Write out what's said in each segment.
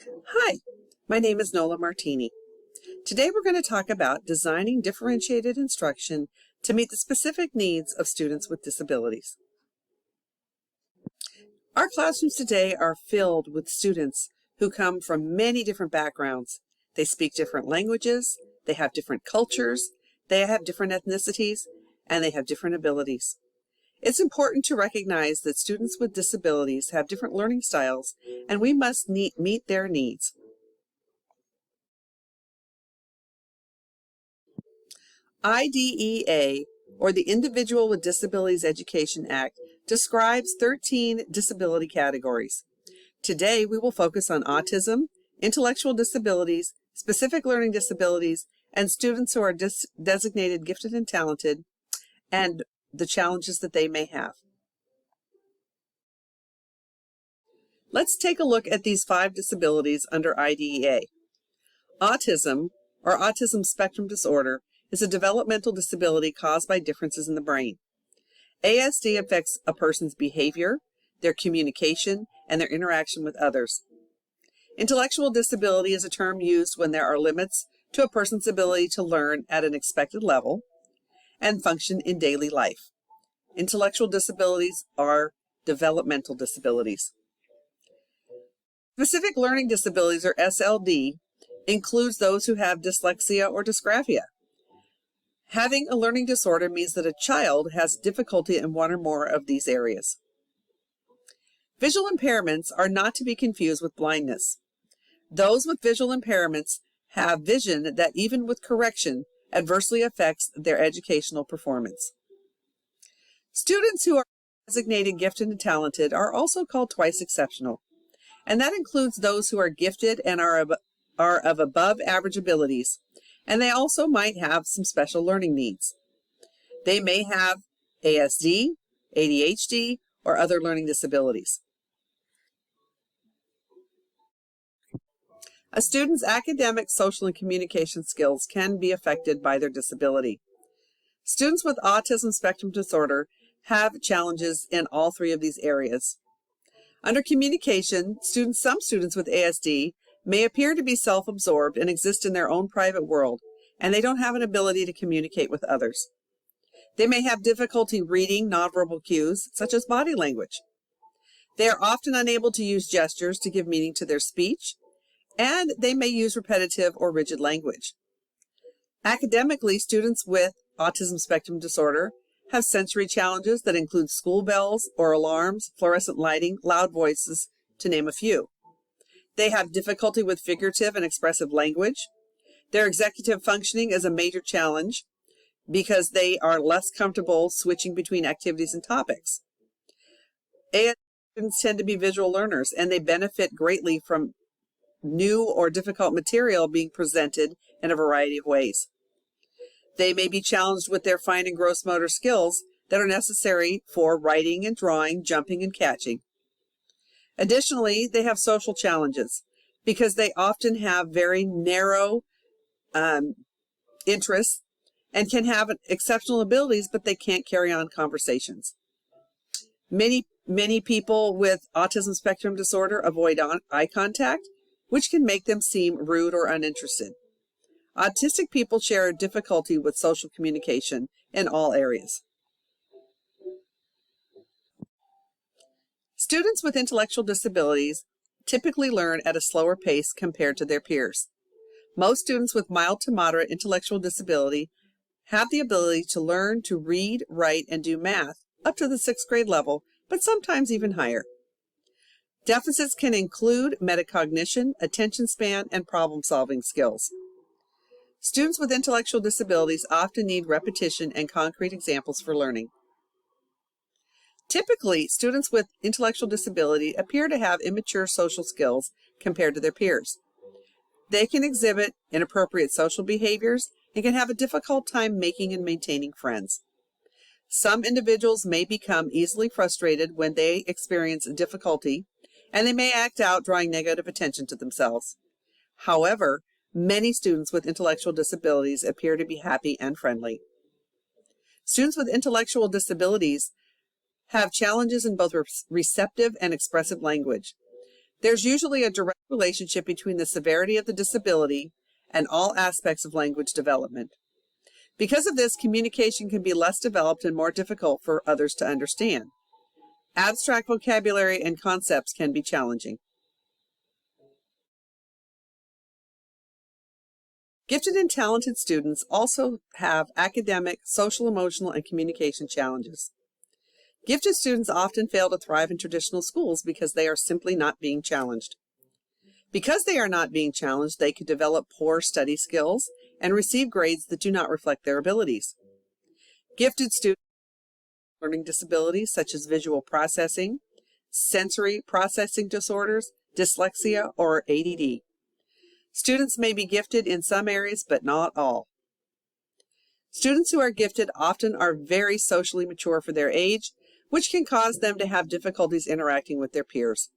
Hi, my name is Nola Martini. Today we're going to talk about designing differentiated instruction to meet the specific needs of students with disabilities. Our classrooms today are filled with students who come from many different backgrounds. They speak different languages, they have different cultures, they have different ethnicities, and they have different abilities. It's important to recognize that students with disabilities have different learning styles, and we must meet their needs. IDEA, or the Individual with Disabilities Education Act, describes 13 disability categories. Today, we will focus on autism, intellectual disabilities, specific learning disabilities, and students who are designated gifted and talented, and the challenges that they may have. Let's take a look at these 5 disabilities under IDEA. Autism, or autism spectrum disorder, is a developmental disability caused by differences in the brain. ESD affects a person's behavior, their communication, and their interaction with others. Intellectual disability is a term used when there are limits to a person's ability to learn at an expected level and function in daily life. Intellectual disabilities are developmental disabilities. Specific learning disabilities, or SLD, includes those who have dyslexia or dysgraphia. Having a learning disorder means that a child has difficulty in one or more of these areas. Visual impairments are not to be confused with blindness. Those with visual impairments have vision that, even with correction, adversely affects their educational performance. Students who are designated gifted and talented are also called twice exceptional, and that includes those who are gifted and are of above average abilities, and they also might have some special learning needs. They may have ASD, ADHD, or other learning disabilities. A student's academic, social, and communication skills can be affected by their disability. Students with autism spectrum disorder have challenges in all 3 of these areas. Under communication, some students with ASD may appear to be self-absorbed and exist in their own private world, and they don't have an ability to communicate with others. They may have difficulty reading nonverbal cues, such as body language. They are often unable to use gestures to give meaning to their speech, and they may use repetitive or rigid language. Academically, students with autism spectrum disorder have sensory challenges that include school bells or alarms, fluorescent lighting, loud voices, to name a few. They have difficulty with figurative and expressive language. Their executive functioning is a major challenge because they are less comfortable switching between activities and topics. ASD students tend to be visual learners, and they benefit greatly from new or difficult material being presented in a variety of ways. They may be challenged with their fine and gross motor skills that are necessary for writing and drawing, jumping and catching. Additionally, they have social challenges because they often have very narrow interests and can have exceptional abilities, but they can't carry on conversations. Many people with autism spectrum disorder avoid eye contact, which can make them seem rude or uninterested. Autistic people share difficulty with social communication in all areas. Students with intellectual disabilities typically learn at a slower pace compared to their peers. Most students with mild to moderate intellectual disability have the ability to learn to read, write, and do math up to the 6th grade level, but sometimes even higher. Deficits can include metacognition, attention span, and problem-solving skills. Students with intellectual disabilities often need repetition and concrete examples for learning. Typically, students with intellectual disability appear to have immature social skills compared to their peers. They can exhibit inappropriate social behaviors and can have a difficult time making and maintaining friends. Some individuals may become easily frustrated when they experience difficulty, and they may act out, drawing negative attention to themselves. However, many students with intellectual disabilities appear to be happy and friendly. Students with intellectual disabilities have challenges in both receptive and expressive language. There's usually a direct relationship between the severity of the disability and all aspects of language development. Because of this, communication can be less developed and more difficult for others to understand. Abstract vocabulary and concepts can be challenging. Gifted and talented students also have academic, social, emotional, and communication challenges. Gifted students often fail to thrive in traditional schools because they are simply not being challenged. Because they are not being challenged, they could develop poor study skills and receive grades that do not reflect their abilities. Gifted students with learning disabilities such as visual processing, sensory processing disorders, dyslexia, or ADD. Students may be gifted in some areas, but not all. Students who are gifted often are very socially mature for their age, which can cause them to have difficulties interacting with their peers.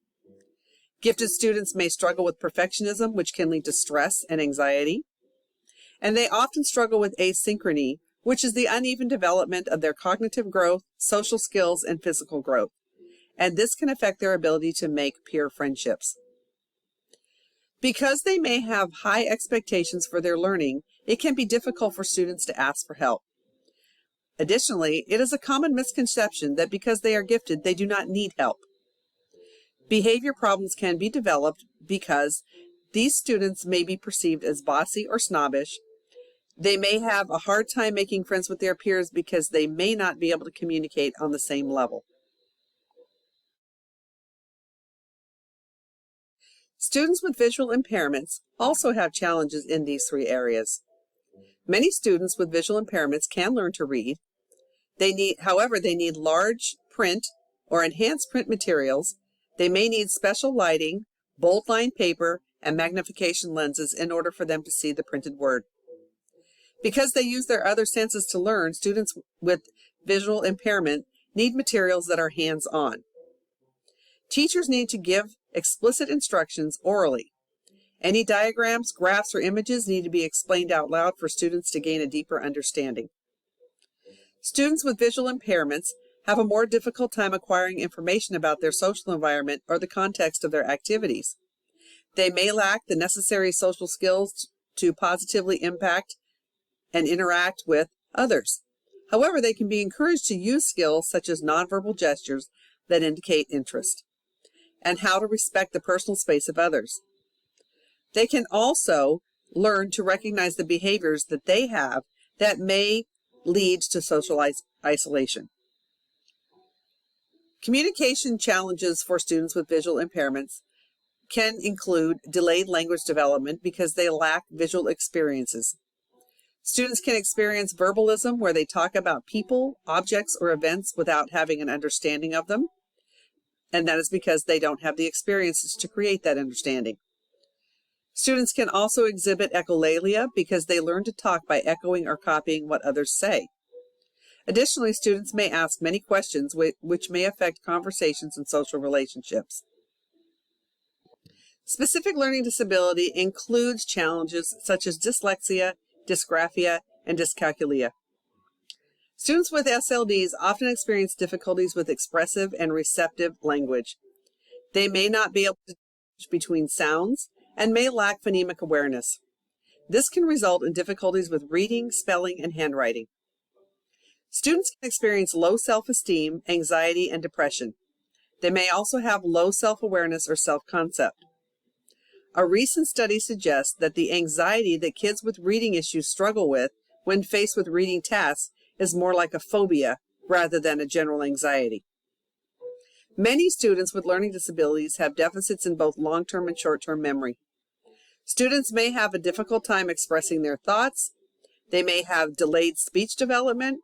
Gifted students may struggle with perfectionism, which can lead to stress and anxiety. And they often struggle with asynchrony, which is the uneven development of their cognitive growth, social skills, and physical growth. And this can affect their ability to make peer friendships. Because they may have high expectations for their learning, it can be difficult for students to ask for help. Additionally, it is a common misconception that because they are gifted, they do not need help. Behavior problems can be developed because these students may be perceived as bossy or snobbish. They may have a hard time making friends with their peers because they may not be able to communicate on the same level. Students with visual impairments also have challenges in these three areas. Many students with visual impairments can learn to read. However, they need large print or enhanced print materials. They may need special lighting, bold-lined paper, and magnification lenses in order for them to see the printed word. Because they use their other senses to learn, students with visual impairment need materials that are hands-on. Teachers need to give explicit instructions orally. Any diagrams, graphs, or images need to be explained out loud for students to gain a deeper understanding. Students with visual impairments have a more difficult time acquiring information about their social environment or the context of their activities. They may lack the necessary social skills to positively impact and interact with others. However, they can be encouraged to use skills such as nonverbal gestures that indicate interest, and how to respect the personal space of others. They can also learn to recognize the behaviors that they have that may lead to social isolation. Communication challenges for students with visual impairments can include delayed language development because they lack visual experiences. Students can experience verbalism where they talk about people, objects, or events without having an understanding of them. And that is because they don't have the experiences to create that understanding. Students can also exhibit echolalia because they learn to talk by echoing or copying what others say. Additionally, students may ask many questions which may affect conversations and social relationships. Specific learning disability includes challenges such as dyslexia, dysgraphia, and dyscalculia. Students with SLDs often experience difficulties with expressive and receptive language. They may not be able to distinguish between sounds and may lack phonemic awareness. This can result in difficulties with reading, spelling, and handwriting. Students can experience low self-esteem, anxiety, and depression. They may also have low self-awareness or self-concept. A recent study suggests that the anxiety that kids with reading issues struggle with when faced with reading tasks is more like a phobia rather than a general anxiety. Many students with learning disabilities have deficits in both long-term and short-term memory. Students may have a difficult time expressing their thoughts. They may have delayed speech development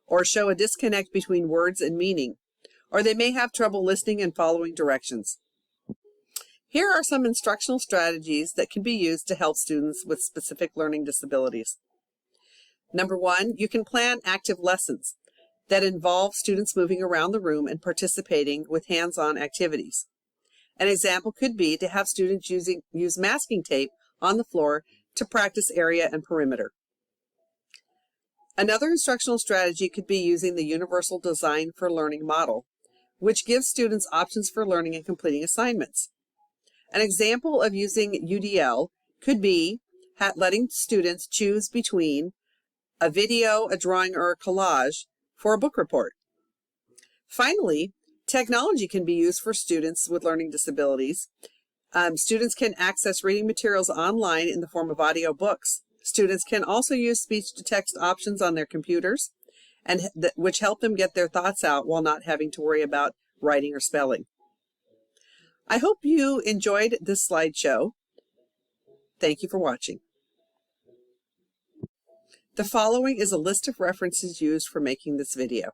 or show a disconnect between words and meaning, or they may have trouble listening and following directions. Here are some instructional strategies that can be used to help students with specific learning disabilities. Number one, you can plan active lessons that involve students moving around the room and participating with hands-on activities. An example could be to have students use masking tape on the floor to practice area and perimeter. Another instructional strategy could be using the Universal Design for Learning model, which gives students options for learning and completing assignments. An example of using UDL could be letting students choose between a video, a drawing, or a collage for a book report. Finally, technology can be used for students with learning disabilities. Students can access reading materials online in the form of audio books. Students can also use speech-to-text options on their computers, which help them get their thoughts out while not having to worry about writing or spelling. I hope you enjoyed this slideshow. Thank you for watching. The following is a list of references used for making this video.